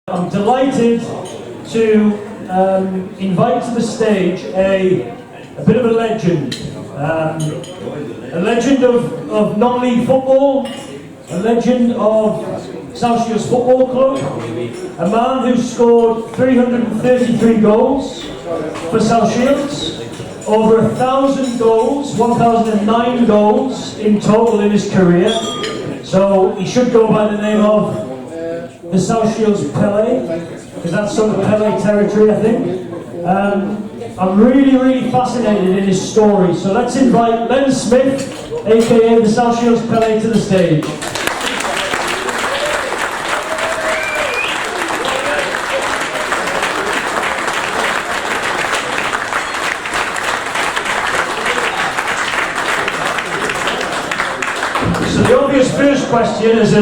I'm delighted to invite to the stage a bit of a legend. A legend of non-league football, a legend of South Shields Football Club, a man who scored 333 goals for South Shields, over 1,000 goals, 1,009 goals in total in his career. So he should go by the name of the South Shields Pele, because that's sort of Pele territory, I think. I'm really fascinated in his story. So let's invite Len Smith, aka the South Shields Pele, to the stage. So the obvious first question is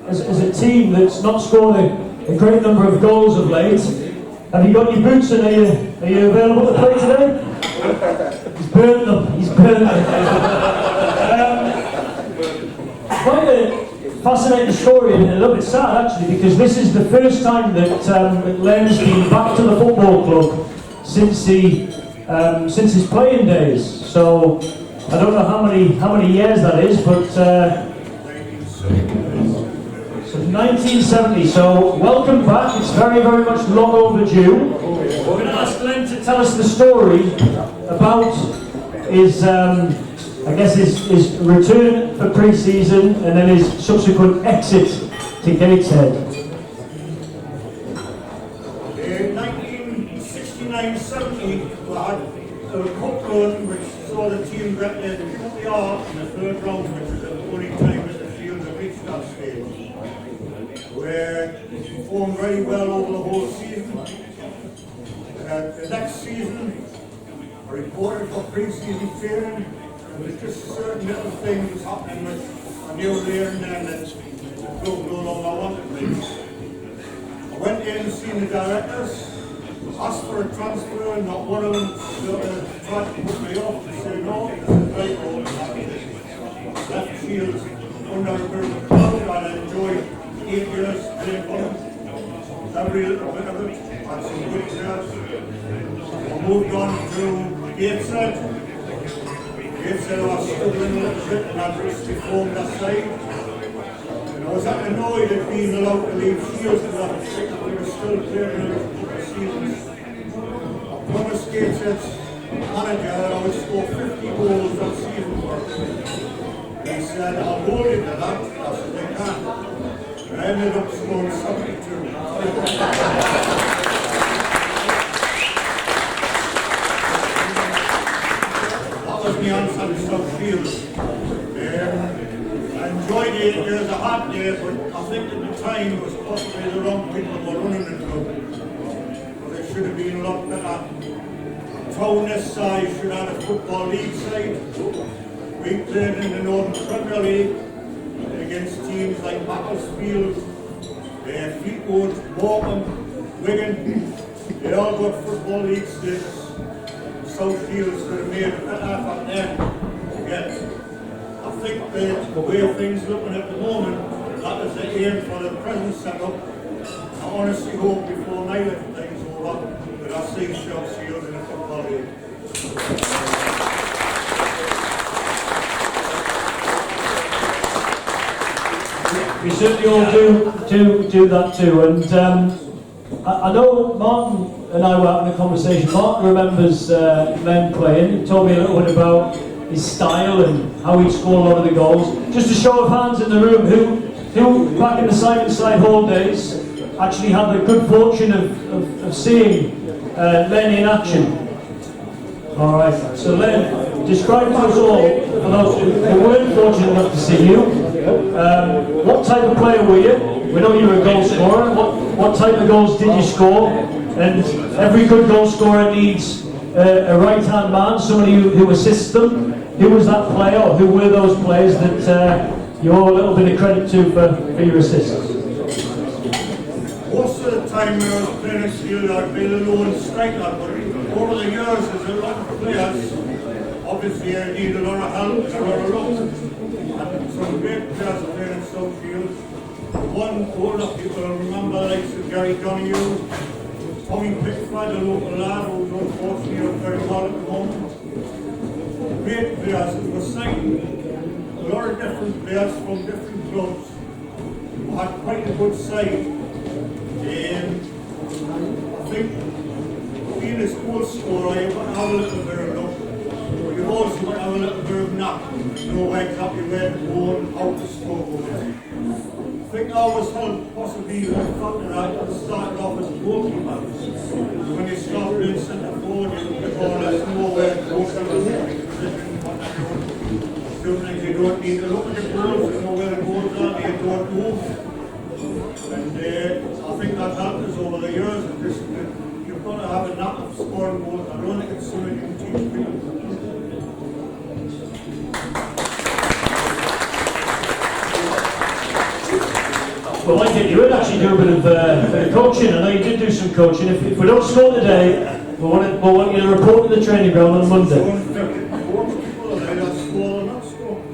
as a team that's not scored a great number of goals of late, have you got your boots and are you available to play today? He's burnt them. Quite a fascinating story and a little bit sad actually, because this is the first time that Len's been back to the football club since his playing days. So I don't know how many years that is, but 1970, so welcome back. It's very much long overdue. We're going to ask Len to tell us the story about his, his return for pre-season and then his subsequent exit to Gateshead. In 1969-70, we had a cup run which saw the team get their QPR in the third round, which was the only time that the Shields had reached that stage, where he performed very well over the whole season. The next season, I reported for pre-season training. There was just certain little things happening which I knew there and then that the club no longer wanted me. I went in and seen the directors, asked for a transfer, and not one of them tried to put me off and say no, this is very old. Left Shields under a bit of a cloud, and I enjoyed 8 years playing for them. Every little bit of it, had some good players. I moved on to Gateshead. Gateshead I was struggling a little bit and I'd reached the form that side. And I was annoyed at being allowed to leave Shields because I think we were still playing another couple of seasons. I promised Gateshead's manager that I would score 50 goals that season for him. He said, I'll hold you to that. I said, I can't. I ended up scoring 72. That was my answer to South Shields. I enjoyed the 8 years I had there, but I think at the time it was possibly the wrong people were running the club. But it should have been a lot better. Town this size should have a football league side. We played in the Northern Premier League against teams like Macclesfield, Fleetwood, Morecambe, Wigan. They all got football league status. South Shields should have made a better effort there. Yet, I think the way things are looking at the moment, that is the aim for the present setup. I honestly hope before my lifetime's over that I see South Shields in the football league. We certainly all do that too, and I know Martin and I were having a conversation. Martin remembers Len playing. He told me a little bit about his style and how he'd score a lot of the goals. Just a show of hands in the room, who back in the Side Hall days actually had the good fortune of seeing Len in action. All right, so Len, describe to us all, for those who weren't fortunate enough to see you, what type of player were you? We know you were a goal scorer. What type of goals did you score? And every good goal scorer needs a right-hand man, somebody who assists them. Who was that player, or who were those players that you owe a little bit of credit to for your assists? Most of the time when I was playing at Shield, I'd be the lone striker, but over the years there's a lot of players. Obviously I need a lot of help and a lot of luck. And some great players playing at South Shields. one older people will remember the likes of Gary Donahue, Tommy Pickford, a local lad who's unfortunately not very well at the moment. Great players who were signed, a lot of different players from different clubs who had quite a good side. I think being a goal scorer, you've got to have a little bit of luck. But you've also got to have a little bit of knack. You know exactly where to go and how to score goals. I think I was helped possibly the fact that I started off as a goalkeeper. When you start playing centre forward, you get more or less know where to go to the position. Sometimes you don't need to look at the goals, you know where the goals are, you don't move. And I think that helped us over the years. You've got to have a knack of scoring goals. I don't think it's something you can teach people. Well, I think you would actually do a bit of coaching. I know you did do some coaching. If we don't score today, we'll want you to report to the training ground on Monday.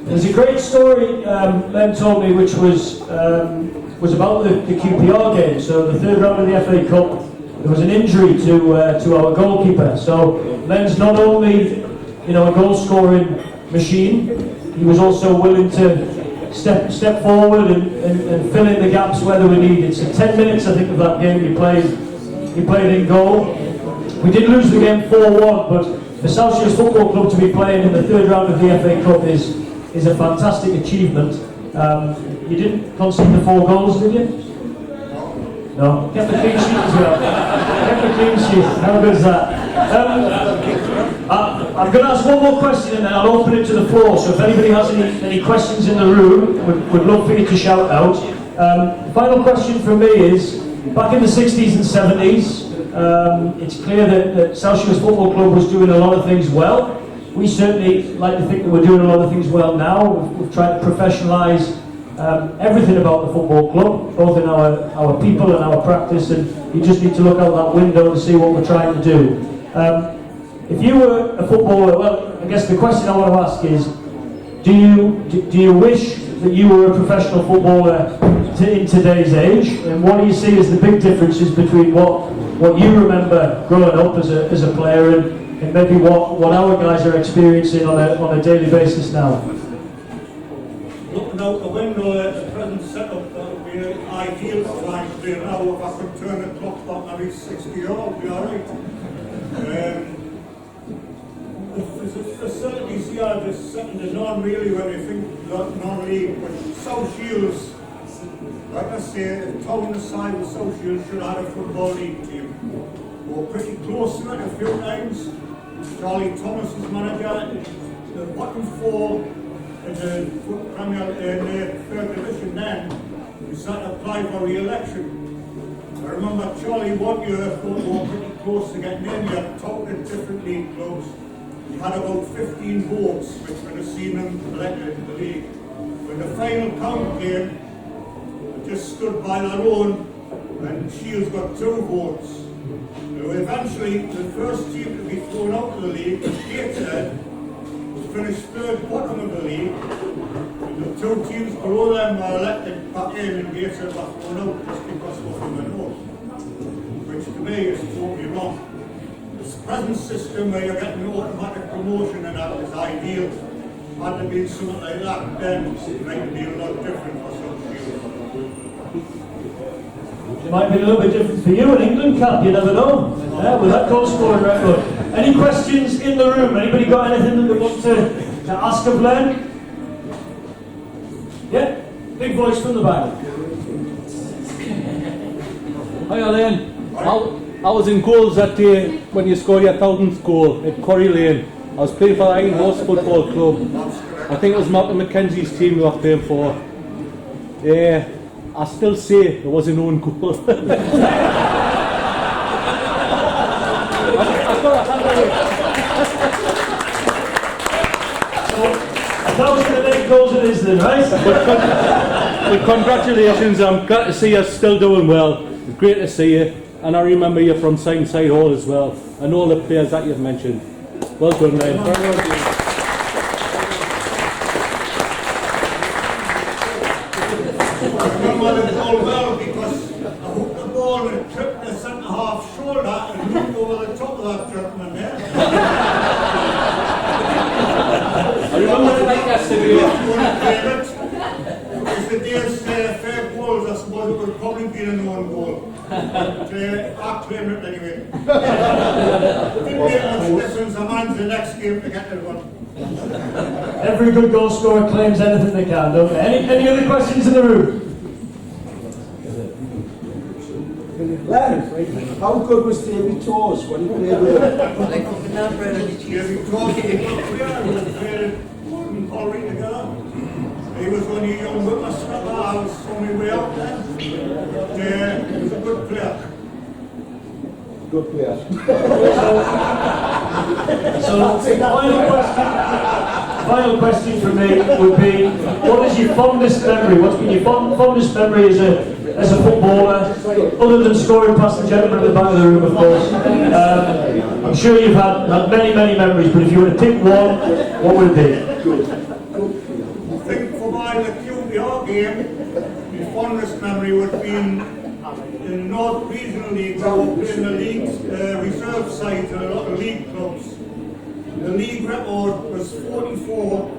There's a great story Len told me, which was about the QPR game. So the third round of the FA Cup, there was an injury to our goalkeeper. So Len's not only a goal scoring machine, he was also willing to step forward and fill in the gaps where they were needed. So 10 minutes, I think, of that game he played in goal. We did lose the game 4-1, but for South Shields Football Club to be playing in the third round of the FA Cup is a fantastic achievement. You didn't concede the 4 goals, did you? No. Kept the clean sheet as well. Kept the clean sheet. How good is that? I'm going to ask one more question and then I'll open it to the floor. So if anybody has any questions in the room, would love for you to shout out. Final question from me is, back in the 60s and 70s, it's clear that South Shields Football Club was doing a lot of things well. We certainly like to think that we're doing a lot of things well now. We've tried to professionalise everything about the football club, both in our people and our practice, and you just need to look out that window to see what we're trying to do. If you were a footballer, well, I guess the question I want to ask is, do you wish that you were a professional footballer in today's age, and what do you see as the big differences between what you remember growing up as a player and maybe what our guys are experiencing on a daily basis now? Looking out the window at the present setup, that would be ideal for trying to play now. If I could turn the clock back maybe 60 years, I'd be alright. The facilities here are just second to none really when you think non-league. But South Shields, like I say, the town the side of South Shields should have a football league team. We were pretty close to it a few times. Charlie Thomas was manager. The bottom 4 in the Premier in the 3rd Division then, we started to apply for re-election. I remember Charlie one year thought we were pretty close to getting in. We had talked at different league clubs. We had about 15 votes, which would have seen them elected into the league. When the final count came, they just stood by their own, and Shields got 2 votes. Eventually, the first team to be thrown out of the league was Gateshead, who finished 3rd bottom of the league. And the 2 teams below them were elected back in, and Gateshead was thrown out just because of from the north, which to me is totally wrong. This present system where you're getting automatic promotion and that is ideal. Had there been something like that, then it might be a lot different for some people. It might be a little bit different for you in England, Cap, you never know. Yeah, with that goal scoring record. Any questions in the room? Anybody got anything that they want to ask of Len? Yeah? Big voice from the back. Hi Len. I was in goals that day when you scored your 1000th goal at Quarry Lane. I was playing for Iron Horse Football Club. I think it was Martin McKenzie's team we were playing for. Yeah, I still say it was an own goal. So, 1,008 goals it is then, right? But congratulations, I'm glad to see you still doing well. It's great to see you. And I remember you from Side Hall as well, and all the players that you've mentioned. Well done, Len. remember the goal well because I hooked the ball and tripped the centre half shoulder and looked over the top of that gentleman there. I remember it like yesterday. If the days fair goals, I suppose it would probably be an own goal. I claim it anyway. Didn't make much difference. I managed the next game to get the one. Every good goal scorer claims anything they can, don't they? Any other questions in the room? Len, how good was Davy Toes when he played with him? Davy Toes, he played already together. He was only a young whippersnapper. I was on my way up then. He was a good player. Good player. So, final question from me would be, what is your fondest memory? What's been your fondest memory as a footballer, other than scoring past the gentleman at the back of the room, of course? I'm sure you've had many, many memories, but if you were to pick one, what would it be? I think for the QPR game, my fondest memory would be in the North Regional League, where we were playing the league's reserve sides and a lot of league clubs. The league record was 44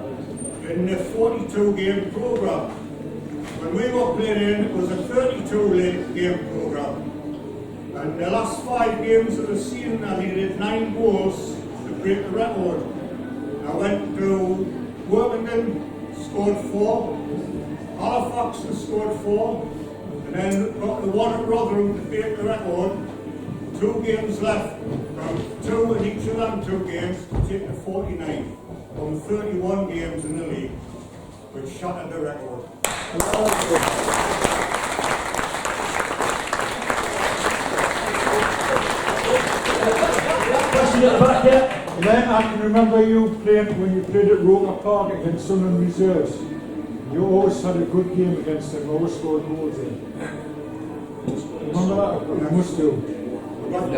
in the 42 game programme. When we were playing, it was a 32 game programme. And the last 5 games of the season, I needed 9 goals to break the record. I went to Worthington, scored 4, Halifax scored 4, and then got the one at Rotherham to break the record. 2 games left, 2 in each of them 2 games to take to 49 from 31 games in the league, which shattered the record. Question at the back here? Len, I can remember you playing when you played at Roker Park against Sunderland Reserves. You always had a good game against them, always scored goals in. Remember that? You must do. I've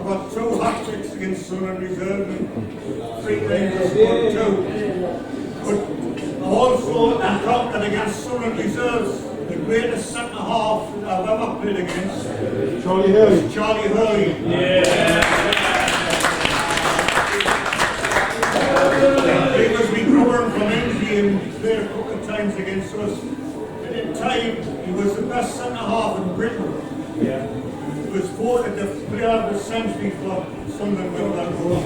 got 2 hat-tricks against Sunderland Reserve and 3 times I scored 2. But I also encountered against Sunderland Reserves the greatest centre-half I've ever played against. Charlie Hurley. Charlie Hurley. He was recovering from injury and played a couple of times against us. At the time, he was the best centre-half in Britain. He was voted the player of the century for Sunderland with that goal.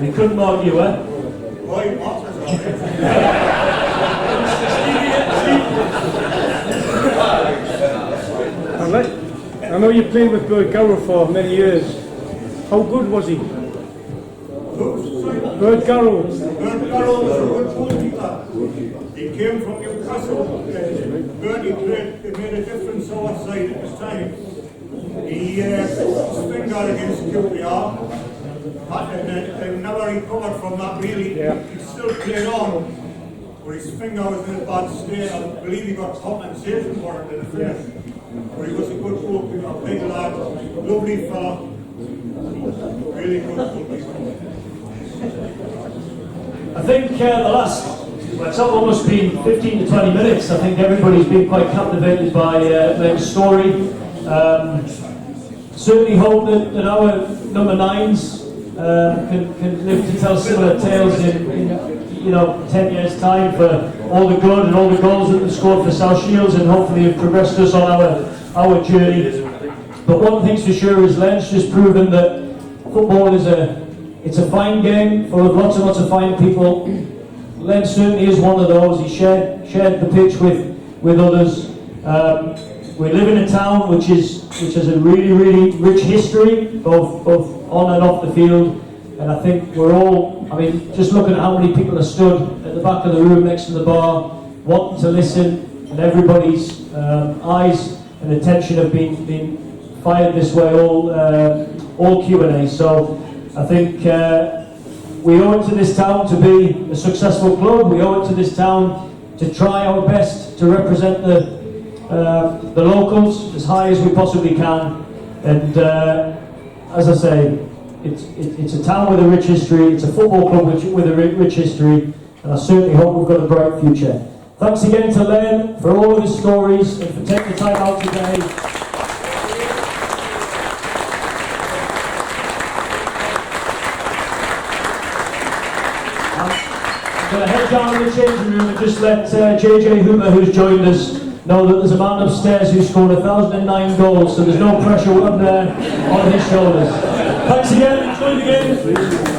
He couldn't mark you, eh? Boy, what was I know you played with Bert Garrow for many years. How good was he? Bert Garrow. Bert Garrow was a good goalkeeper. He came from Newcastle. Bertie made a difference our side at the time. He his finger against QPR and never recovered from that really. He still played on, but his finger was in a bad state. I believe he got compensation for it in the finish. But he was a good goalkeeper, a big lad, lovely fella, really good goalkeeper. I think the last, well, it's almost been 15 to 20 minutes. I think everybody's been quite captivated by Len's story. Certainly hope that our number 9s can live to tell similar tales in 10 years' time for all the good and all the goals that they've scored for South Shields, and hopefully have progressed us on our journey. But one thing's for sure is Len's just proven that football is it's a fine game full of lots and lots of fine people. Len certainly is one of those. He shared the pitch with others. We live in a town which has a really, really rich history, both on and off the field. And I think we're all, just looking at how many people are stood at the back of the room next to the bar, wanting to listen, and everybody's eyes and attention have been fired this way all Q&A. So I think we owe it to this town to be a successful club. We owe it to this town to try our best to represent the locals as high as we possibly can. And as I say, it's a town with a rich history. It's a football club with a rich history, and I certainly hope we've got a bright future. Thanks again to Len for all of his stories and for taking the time out today. I'm going to head down to the changing room and just let JJ Hooper, who's joined us, know that there's a man upstairs who scored 1,009 goals, so there's no pressure up there on his shoulders. Thanks again, join the game.